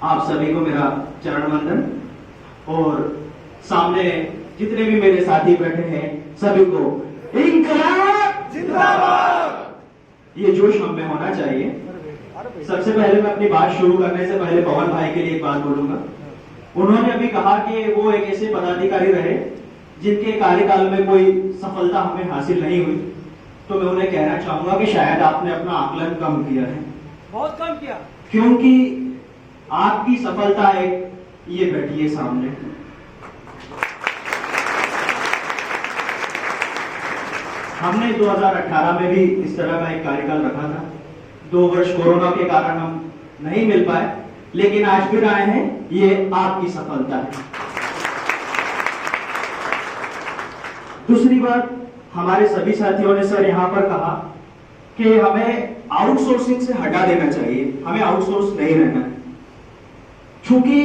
आप सभी को मेरा चरण वंदन और सामने जितने भी मेरे साथी बैठे हैं सभी को इंकलाब जिंदाबाद। ये जोश हम में होना चाहिए। सबसे पहले मैं अपनी बात शुरू करने से पहले पवन भाई के लिए एक बात बोलूंगा। उन्होंने अभी कहा कि वो एक ऐसे पदाधिकारी रहे जिनके कार्यकाल में कोई सफलता हमें हासिल नहीं हुई, तो मैं उन्हें कहना चाहूंगा कि शायद आपने अपना आकलन कम किया है, बहुत कम किया, क्योंकि आपकी सफलता एक ये बैठी है सामने। हमने 2018 में भी इस तरह का एक कार्यकाल रखा था। 2 वर्ष कोरोना के कारण हम नहीं मिल पाए, लेकिन आज फिर आए हैं, ये आपकी सफलता है। दूसरी बात, हमारे सभी साथियों ने सर यहां पर कहा कि हमें आउटसोर्सिंग से हटा देना चाहिए, हमें आउटसोर्स नहीं रहना है, क्योंकि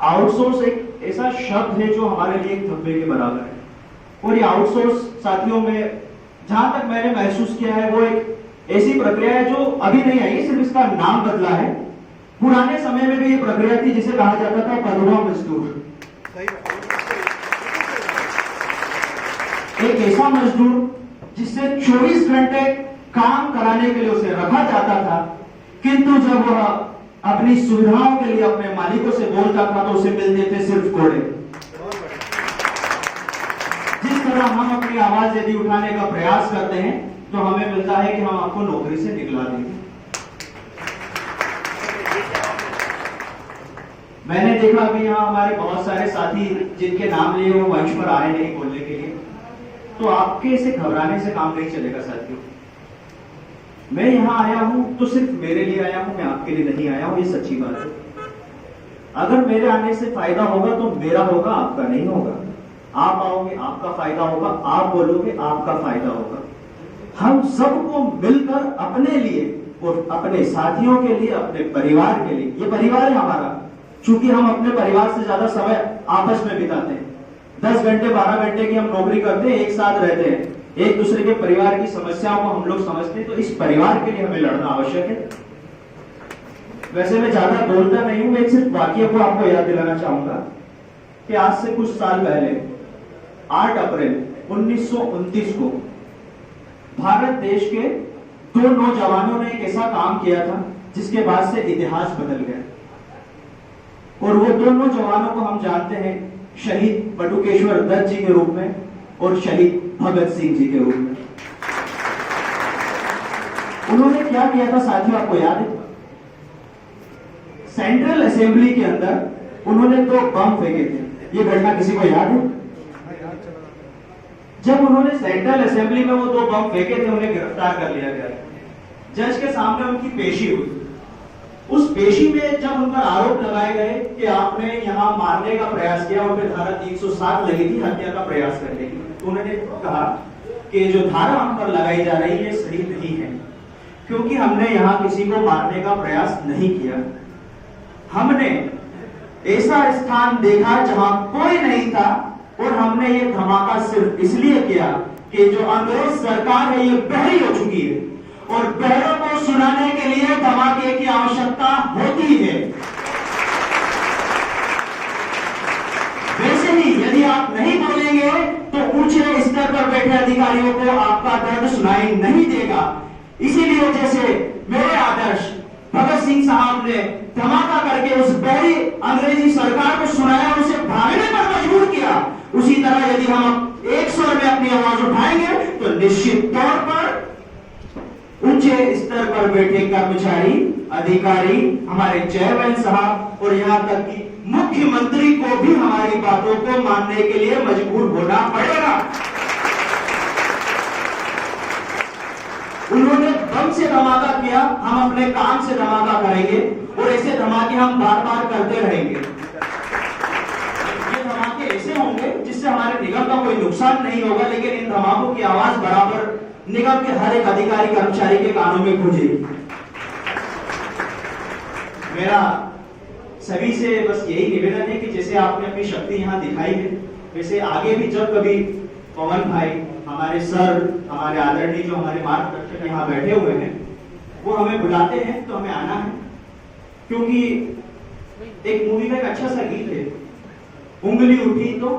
आउटसोर्स एक ऐसा शब्द है जो हमारे लिए एक धब्बे के बराबर है। और ये आउटसोर्स साथियों में जहां तक मैंने महसूस किया है वो एक ऐसी प्रक्रिया है जो अभी नहीं आई, सिर्फ इसका नाम बदला है। पुराने समय में भी ये प्रक्रिया थी जिसे कहा जाता था पदवा मजदूर। एक ऐसा मजदूर जिससे 24 घंटे काम कराने के लिए उसे रखा जाता था, किंतु जब वह अपनी सुविधाओं के लिए अपने मालिकों से बोलता था तो उसे मिलते थे सिर्फ कोड़े। जिस तरह हम अपनी आवाज यदि उठाने का प्रयास करते हैं तो हमें मिलता है कि हम आपको नौकरी से निकला देंगे। मैंने देखा कि यहाँ हमारे बहुत सारे साथी जिनके नाम लिए वो मंच पर आए नहीं बोलने के लिए, तो आपके से घबराने से काम नहीं चलेगा साथियों। मैं यहाँ आया हूं तो सिर्फ मेरे लिए आया हूं, मैं आपके लिए नहीं आया हूं, ये सच्ची बात है। अगर मेरे आने से फायदा होगा तो मेरा होगा, आपका नहीं होगा। आप आओगे, आपका फायदा होगा, आप बोलोगे, आपका फायदा होगा। हम सबको मिलकर अपने लिए और अपने साथियों के लिए, अपने परिवार के लिए, ये परिवार है हमारा, चूंकि हम अपने परिवार से ज्यादा समय आपस में बिताते हैं। 10 घंटे 12 घंटे की हम नौकरी करते हैं, एक साथ रहते हैं, एक दूसरे के परिवार की समस्याओं को हम लोग समझते हैं, तो इस परिवार के लिए हमें लड़ना आवश्यक है। वैसे मैं ज्यादा बोलता नहीं हूं, मैं सिर्फ वाकये को आपको याद दिलाना चाहूंगा कि आज से कुछ साल पहले 8 अप्रैल 1929 को भारत देश के 2 नौजवानों ने एक ऐसा काम किया था जिसके बाद से इतिहास बदल गया। और वो 2 नौजवानों को हम जानते हैं शहीद बटुकेश्वर दत्त जी के रूप में और शहीद भगत सिंह जी के रूप में। उन्होंने क्या किया था साथियों, आपको याद है? सेंट्रल असेंबली के अंदर उन्होंने 2 बम फेंके थे। ये घटना किसी को याद है? जब उन्होंने सेंट्रल असेंबली में वो 2 बम फेंके थे, उन्हें गिरफ्तार कर लिया गया। जज के सामने उनकी पेशी हुई। उस पेशी में जब उन पर आरोप लगाए गए कि आपने यहां मारने का प्रयास किया और फिर धारा 307 लगी थी हत्या का प्रयास करने की, तो उन्होंने कहा कि जो धारा हम पर लगाई जा रही है सही नहीं है, क्योंकि हमने यहां किसी को मारने का प्रयास नहीं किया। हमने ऐसा स्थान देखा जहां कोई नहीं था और हमने ये धमाका सिर्फ इसलिए किया कि जो अंग्रेज सरकार है ये बहरी हो चुकी है और बहरों को सुनाने के लिए धमाके की आवश्यकता होती है। वैसे ही यदि आप नहीं बोलेंगे तो ऊंचे स्तर पर बैठे अधिकारियों को आपका दर्द सुनाई नहीं देगा। इसीलिए जैसे मेरे आदर्श भगत सिंह साहब ने धमाका करके उस बहरी अंग्रेजी सरकार को सुनाया और उसे भागने पर मजबूर किया, उसी तरह यदि हम एक स्वर में अपनी आवाज उठाएंगे तो निश्चित तौर पर ऊंचे स्तर पर बैठे कर्मचारी, अधिकारी, हमारे चेयरमैन साहब और यहां तक कि मुख्यमंत्री को भी हमारी बातों को मानने के लिए मजबूर होना पड़ेगा। उन्होंने बम से धमाका किया, हम अपने काम से धमाका करेंगे और ऐसे धमाके हम बार बार करते रहेंगे। ये धमाके ऐसे होंगे जिससे हमारे निगम का कोई नुकसान नहीं होगा, लेकिन इन धमाकों की आवाज बराबर निगम के हर एक अधिकारी कर्मचारी के कानों में गूंजेगी। मेरा सभी से बस यही निवेदन है कि जैसे आपने अपनी शक्ति यहाँ दिखाई है, वैसे आगे भी जब कभी पवन भाई, हमारे सर, हमारे आदरणीय जो हमारे मार्गदर्शक यहाँ बैठे हुए हैं, वो हमें बुलाते हैं तो हमें आना है, क्योंकि एक मूवी का एक अच्छा सा गीत है, उंगली उठी तो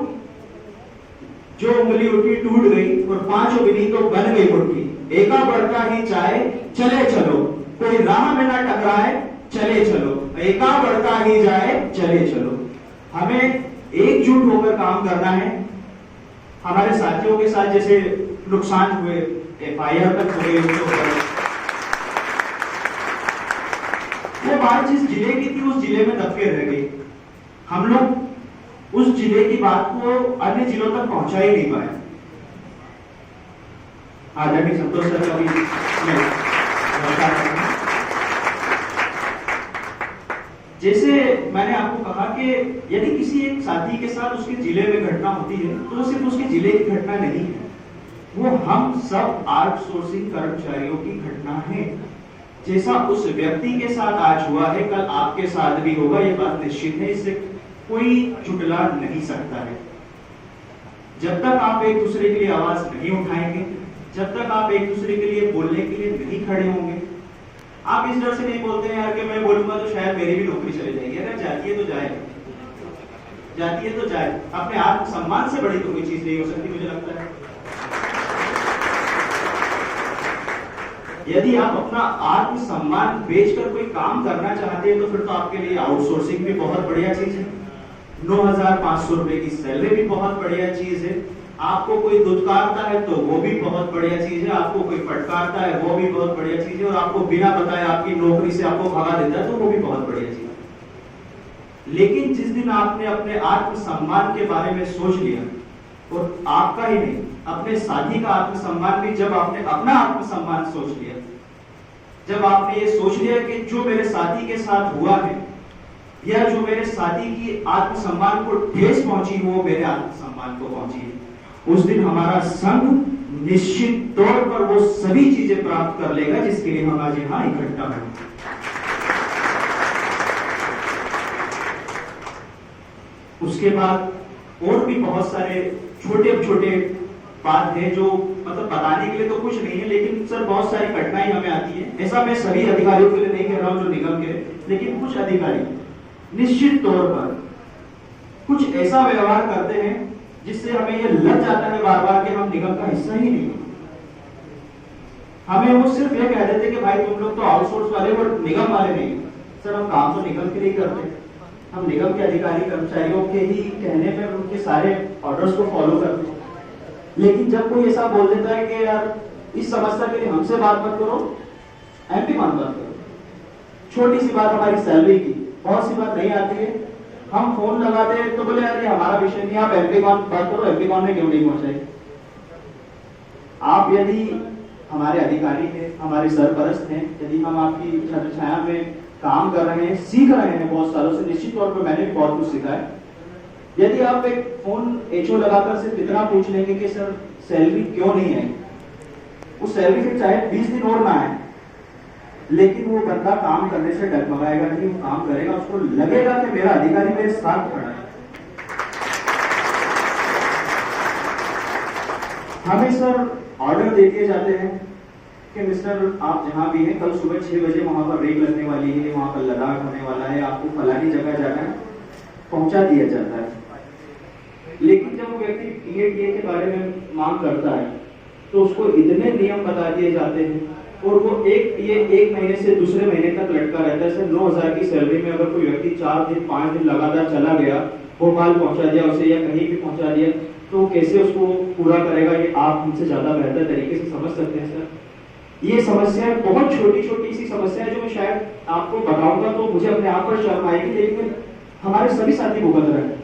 जो उंगली उठी टूट गई और पांचों गिनी तो बन गई मुट्ठी। एका बढ़ता ही चाहे चले चलो, कोई राह में ना टकराए चले चलो। एका बढ़ता ही जाए चले चलो। हमें एकजुट होकर काम करना है। हमारे साथियों के साथ जैसे नुकसान हुए, FIR तक हो गए, वो बात जिस जिले की थी उस जिले में दबके रह गई। हम लोग उस जिले की बात को अन्य जिलों तक पहुंचा ही नहीं पाए। आदरणीय संतोष सर का भी जैसे मैंने आपको कहा कि यदि किसी एक साथी के साथ उसके जिले में घटना होती है तो वो सिर्फ उसके जिले की घटना नहीं है, वो हम सब आउटसोर्सिंग कर्मचारियों की घटना है। जैसा उस व्यक्ति के साथ आज हुआ है कल आपके साथ भी होगा, ये बात निश्चित है, इससे कोई झुटला नहीं सकता है। जब तक आप एक दूसरे के लिए आवाज नहीं उठाएंगे, जब तक आप एक दूसरे के लिए बोलने के लिए नहीं खड़े होंगे, आप इस डर से नहीं बोलते हैं यार कि मैं बोलूंगा तो शायद मेरी भी नौकरी चली जाएगी। अगर जाती है तो जाए, जाती है तो जाए। अपने आत्मसम्मान से बड़ी तो कोई चीज नहीं हो सकती, मुझे लगता है। यदि आप अपना आत्मसम्मान बेचकर कोई काम करना चाहते हैं तो फिर तो आपके लिए आउटसोर्सिंग भी बहुत बढ़िया चीज है। 9,500 रुपए की सैलरी भी बहुत बढ़िया चीज है। आपको कोई दुत्कारता है तो वो भी बहुत बढ़िया चीज है, आपको कोई फटकारता है वो भी बहुत बढ़िया चीज है, और आपको बिना बताए आपकी नौकरी से आपको भगा देता है तो वो भी बहुत बढ़िया चीज है। लेकिन जिस दिन आपने अपने आत्मसम्मान के बारे में सोच लिया, और आपका ही नहीं अपने साथी का आत्मसम्मान भी, जब आपने अपना आत्मसम्मान सोच लिया, जब आपने ये सोच लिया कि जो मेरे साथी के साथ हुआ है या जो मेरे साथी की आत्मसम्मान को ठेस पहुंची वो मेरे आत्मसम्मान को पहुंची है, उस दिन हमारा संघ निश्चित तौर पर वो सभी चीजें प्राप्त कर लेगा जिसके लिए हम आज यहां इकट्ठा हैं। उसके बाद और भी बहुत सारे छोटे छोटे बात है जो मतलब बताने के लिए तो कुछ नहीं है, लेकिन सर बहुत सारी घटनाएं हमें आती है। ऐसा मैं सभी अधिकारियों के लिए नहीं कह रहा हूं जो निगम के, लेकिन कुछ अधिकारी निश्चित तौर पर कुछ ऐसा व्यवहार करते हैं जिससे हमें ये लग जाता है बार बार कि हम निगम का हिस्सा ही नहीं। हमें वो सिर्फ ये कह देते कि भाई तुम लोग तो आउटसोर्स वाले और निगम वाले नहीं। सर हम काम तो निगम के लिए करते हैं, हम निगम के अधिकारी कर्मचारियों के ही कहने पे उनके सारे ऑर्डर्स को फॉलो करते हैं। लेकिन जब कोई ऐसा बोल देता है कि यार इस समस्या के लिए हमसे बात मत करो, MP कौन बात करो, छोटी सी बात हमारी सैलरी की, बहुत सी बात नहीं आती है, हम फोन लगाते हैं तो बोले यार ये हमारा विषय नहीं, आप MP कौन बात करो, MP कौन ने क्यों नहीं पहुंचाई। आप यदि हमारे अधिकारी हैं, हमारे सरपरस्त हैं, यदि हम आपकी छत्र छाया में काम कर रहे हैं, सीख रहे हैं बहुत सालों से, निश्चित तौर पर मैंने भी बहुत कुछ सीखा है। यदि आप एक फोन HO लगाकर सिर्फ इतना पूछ लेंगे कि सर सैलरी क्यों नहीं है, उस सैलरी से चाहे 20 दिन और ना आए, लेकिन वो बंदा काम करने से डगमगाएगा नहीं, वो काम करेगा, उसको लगेगा कि मेरा अधिकारी मेरे साथ खड़ा है। हमें सर ऑर्डर दे दिए जाते हैं कि मिस्टर आप जहां भी हैं कल सुबह 6 बजे वहां पर रेक लगने वाली है, वहां पर लद्दाख होने वाला है, आपको फलानी जगह जाना है, पहुंचा दिया जाता है। लेकिन जब वो व्यक्ति TA के बारे में मांग करता है तो उसको इतने नियम बता दिए जाते हैं और वो एक महीने से दूसरे महीने तक लटका रहता है। सर 9,000 की सैलरी में अगर कोई व्यक्ति 4 दिन 5 दिन लगातार चला गया, भोपाल पहुंचा दिया उसे या कहीं भी पहुंचा दिया, तो कैसे उसको पूरा करेगा, ये आप हमसे ज्यादा बेहतर तरीके से समझ सकते हैं। सर ये समस्याएं बहुत छोटी छोटी सी समस्या है जो मैं शायद आपको बताऊंगा तो मुझे अपने आप पर शर्म आएगी, लेकिन हमारे सभी साथी भुगत रहे हैं।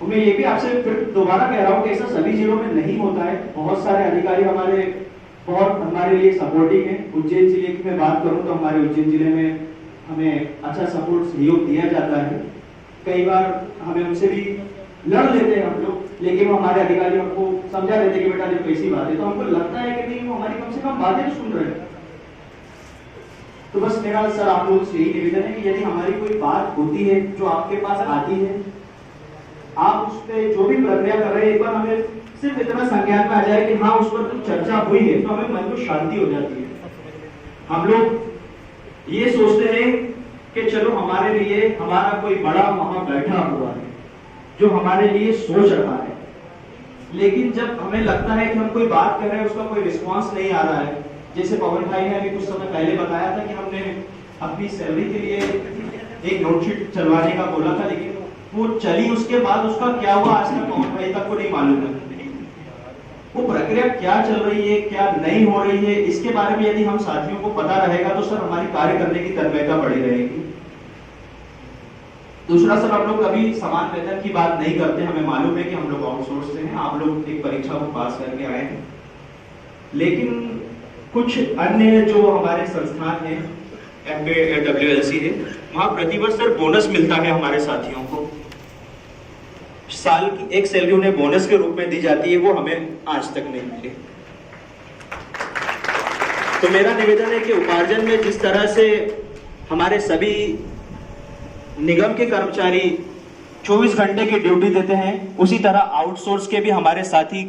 मैं ये भी आपसे फिर दोबारा कह रहा हूँ कि ऐसा सभी जिलों में नहीं होता है। बहुत सारे अधिकारी हमारे लिए सपोर्टिंग है। उज्जैन जिले की मैं बात करूं तो हमारे उज्जैन जिले में हमें अच्छा सपोर्ट सहयोग दिया जाता है। कई बार हमें उनसे भी लड़ लेते हैं हम लोग, लेकिन वो हमारे अधिकारी हमको समझा देते कि बेटा देखो ऐसी बात है, तो हमको लगता है कि नहीं वो हमारी कम से कम बातें सुन रहे हैं। तो बस मेरा सर आप लोग से यही निवेदन है कि यदि हमारी कोई बात होती है जो आपके पास आती है, आप उस पर जो भी प्रक्रिया कर रहे हैं एक बार हमें सिर्फ इतना संज्ञान में आ जाए कि हाँ उस पर कुछ चर्चा हुई है, तो हमें मन को शांति हो जाती है। हम लोग ये सोचते हैं कि चलो हमारे लिए हमारा कोई बड़ा वहां बैठा हुआ है जो हमारे लिए सोच रहा है, लेकिन जब हमें लगता है कि हम कोई बात कर रहे हैं उसका कोई रिस्पांस नहीं आ रहा है, जैसे पवन भाई ने अभी कुछ समय पहले बताया था कि हमने अपनी सैलरी के लिए एक नोटशीट चलवाने का बोला था, लेकिन वो चली, उसके बाद उसका क्या हुआ आज तक पवन भाई तक को नहीं मालूम है। वो प्रक्रिया क्या चल रही है, क्या नहीं हो रही है, इसके बारे में यदि हम साथियों को पता रहेगा तो सर हमारी कार्य करने की तन्मयता बढ़ी रहेगी। दूसरा सर, हम लोग कभी समान वेतन की बात नहीं करते, हमें मालूम है कि हम लोग आउटसोर्स से हैं, आप लोग एक परीक्षा को पास करके आए हैं, लेकिन कुछ अन्य जो हमारे संस्थान है, WLC है, वहां प्रतिवर्ष सर बोनस मिलता है हमारे साथियों को, साल की एक सैलरी उन्हें बोनस के रूप में दी जाती है, वो हमें आज तक नहीं मिली। तो मेरा निवेदन है कि उपार्जन में जिस तरह से हमारे सभी निगम के कर्मचारी 24 घंटे की ड्यूटी देते हैं, उसी तरह आउटसोर्स के भी हमारे साथी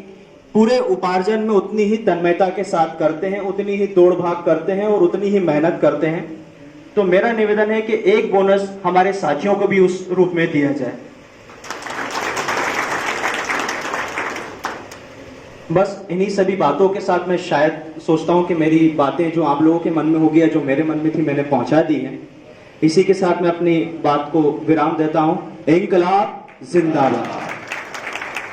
पूरे उपार्जन में उतनी ही तन्मयता के साथ करते हैं, उतनी ही दौड़ भाग करते हैं और उतनी ही मेहनत करते हैं। तो मेरा निवेदन है कि एक बोनस हमारे साथियों को भी उस रूप में दिया जाए। बस इन्हीं सभी बातों के साथ मैं शायद सोचता हूं कि मेरी बातें जो आप लोगों के मन में होगी या जो मेरे मन में थी मैंने पहुंचा दी है। इसी के साथ मैं अपनी बात को विराम देता हूं। इंकलाब जिंदाबाद।